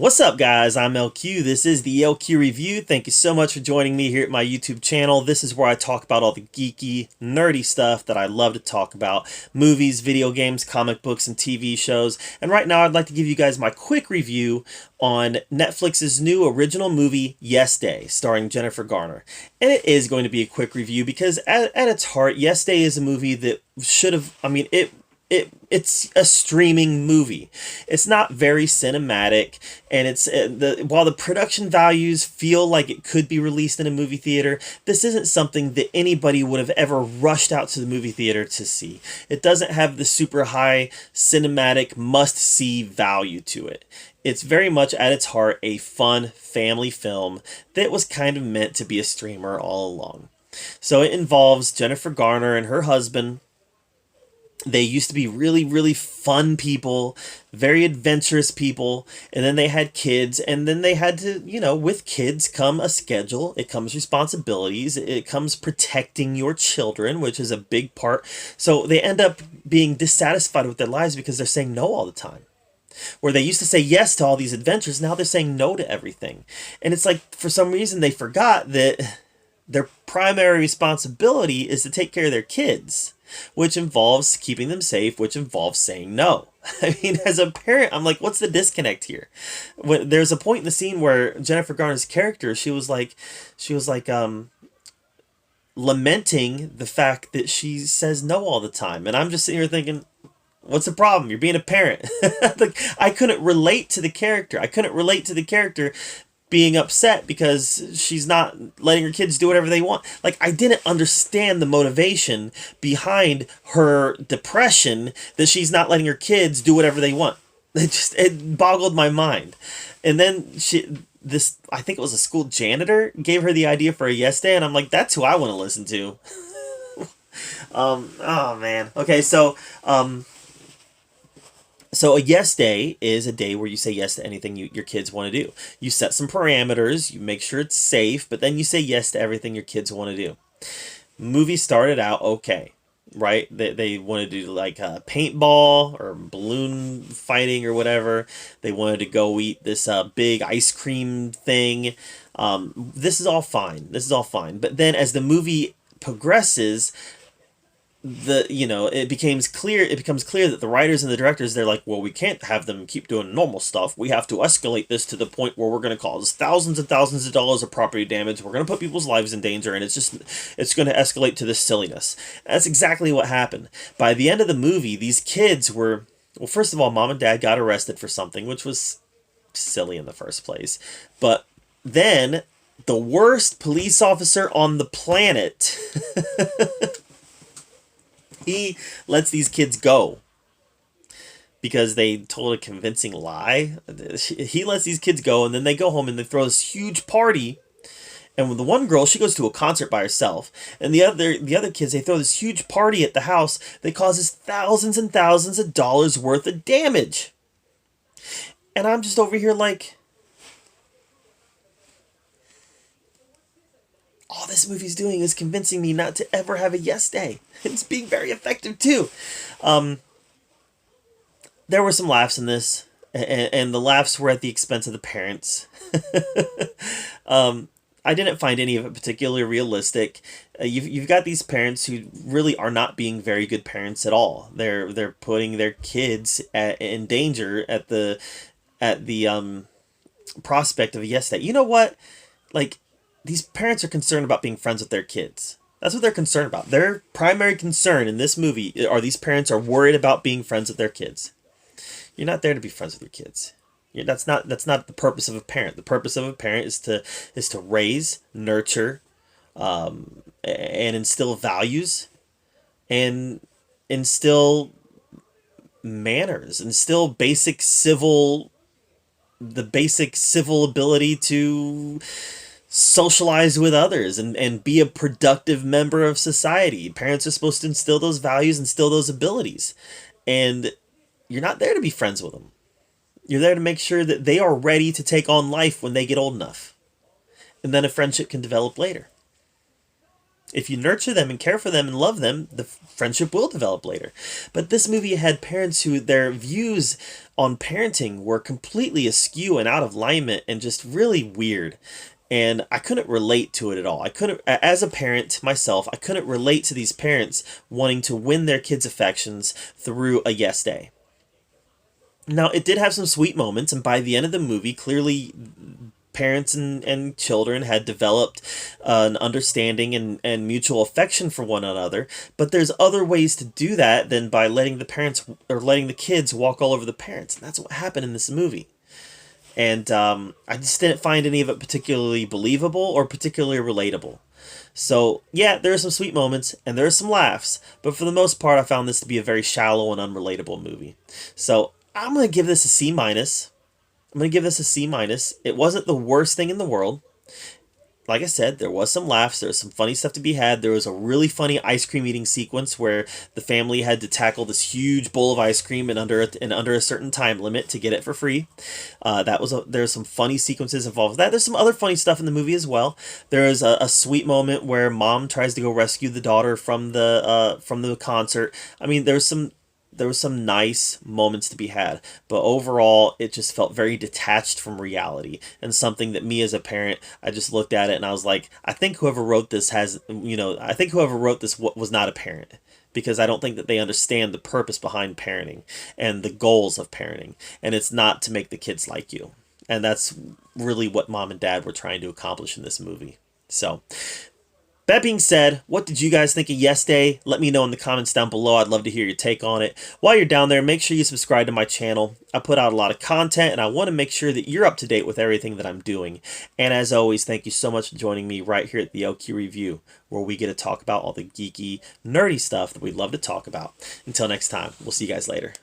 What's up, guys? I'm LQ. This is the LQ Review. Thank you so much for joining me here at my YouTube channel. This is where I talk about all the geeky, nerdy stuff that I love to talk about. Movies, video games, comic books, and TV shows. And right now I'd like to give you guys my quick review on Netflix's new original movie, Yes Day, starring Jennifer Garner. And it is going to be a quick review because at its heart, Yes Day is a movie that should have, it's a streaming movie. It's not very cinematic, and while the production values feel like it could be released in a movie theater, this isn't something that anybody would have ever rushed out to the movie theater to see. It doesn't have the super high cinematic must-see value to it. It's very much at its heart a fun family film that was kind of meant to be a streamer all along. So it involves Jennifer Garner and her husband. They used to be really, really fun people, very adventurous people, and then they had kids, and then they had to, with kids come a schedule, it comes responsibilities, it comes protecting your children, which is a big part. So they end up being dissatisfied with their lives because they're saying no all the time. Where they used to say yes to all these adventures, now they're saying no to everything. And it's like, for some reason, they forgot that their primary responsibility is to take care of their kids, which involves keeping them safe, which involves saying no. I mean, as a parent, I'm like, what's the disconnect here? There's a point in the scene where Jennifer Garner's character, she was like lamenting the fact that she says no all the time. And I'm just sitting here thinking, what's the problem? You're being a parent. Like, I couldn't relate to the character. I couldn't relate to the character being upset because she's not letting her kids do whatever they want. Like, I didn't understand the motivation behind her depression that she's not letting her kids do whatever they want. It boggled my mind. And then I think it was a school janitor, gave her the idea for a Yes Day, and I'm like, that's who I want to listen to. Oh man. Okay, So a yes day is a day where you say yes to anything your kids want to do. You set some parameters, you make sure it's safe, but then you say yes to everything your kids want to do. Movie started out okay, right? They wanted to do like paintball or balloon fighting or whatever. They wanted to go eat this big ice cream thing. This is all fine. This is all fine. But then as the movie progresses, it becomes clear that the writers and the directors, they're like, well, we can't have them keep doing normal stuff. We have to escalate this to the point where we're going to cause thousands and thousands of dollars of property damage. We're going to put people's lives in danger, and it's going to escalate to this silliness. That's exactly what happened. By the end of the movie, these kids were, well, first of all, mom and dad got arrested for something, which was silly in the first place. But then the worst police officer on the planet he lets these kids go because they told a convincing lie. He lets these kids go, and then they go home and they throw this huge party. And with the one girl, she goes to a concert by herself, and the other kids, they throw this huge party at the house that causes thousands and thousands of dollars worth of damage. And I'm just over here like, all this movie's doing is convincing me not to ever have a yes day. It's being very effective too. There were some laughs in this, and the laughs were at the expense of the parents. I didn't find any of it particularly realistic. You've got these parents who really are not being very good parents at all. They're putting their kids in danger at the prospect of a yes day. You know what? Like, these parents are concerned about being friends with their kids. That's what they're concerned about. Their primary concern in this movie are these parents are worried about being friends with their kids. You're not there to be friends with your kids. That's not the purpose of a parent. The purpose of a parent is to raise, nurture, and instill values, and instill manners, instill the basic civil ability to socialize with others and be a productive member of society. Parents are supposed to instill those values, instill those abilities. And you're not there to be friends with them. You're there to make sure that they are ready to take on life when they get old enough. And then a friendship can develop later. If you nurture them and care for them and love them, the friendship will develop later. But this movie had parents who their views on parenting were completely askew and out of alignment and just really weird. And I couldn't relate to it at all. I couldn't, as a parent myself, I couldn't relate to these parents wanting to win their kids' affections through a yes day. Now, it did have some sweet moments, and by the end of the movie, clearly parents and children had developed an understanding and mutual affection for one another. But there's other ways to do that than by letting the parents or letting the kids walk all over the parents. And that's what happened in this movie. And I just didn't find any of it particularly believable or particularly relatable. So, yeah, there are some sweet moments and there are some laughs, but for the most part, I found this to be a very shallow and unrelatable movie. So, I'm going to give this a C minus. I'm going to give this a C minus. It wasn't the worst thing in the world. Like I said, there was some laughs. There was some funny stuff to be had. There was a really funny ice cream eating sequence where the family had to tackle this huge bowl of ice cream and under a certain time limit to get it for free. There's some funny sequences involved with that. There's some other funny stuff in the movie as well. There is a sweet moment where mom tries to go rescue the daughter from the concert. I mean, there was some nice moments to be had, but overall it just felt very detached from reality and something that me as a parent, I just looked at it and I was like, I think whoever wrote this was not a parent, because I don't think that they understand the purpose behind parenting and the goals of parenting, and it's not to make the kids like you. And that's really what mom and dad were trying to accomplish in this movie. So that being said, what did you guys think of Yes Day? Let me know in the comments down below. I'd love to hear your take on it. While you're down there, make sure you subscribe to my channel. I put out a lot of content, and I want to make sure that you're up to date with everything that I'm doing. And as always, thank you so much for joining me right here at the LQ Review, where we get to talk about all the geeky, nerdy stuff that we love to talk about. Until next time, we'll see you guys later.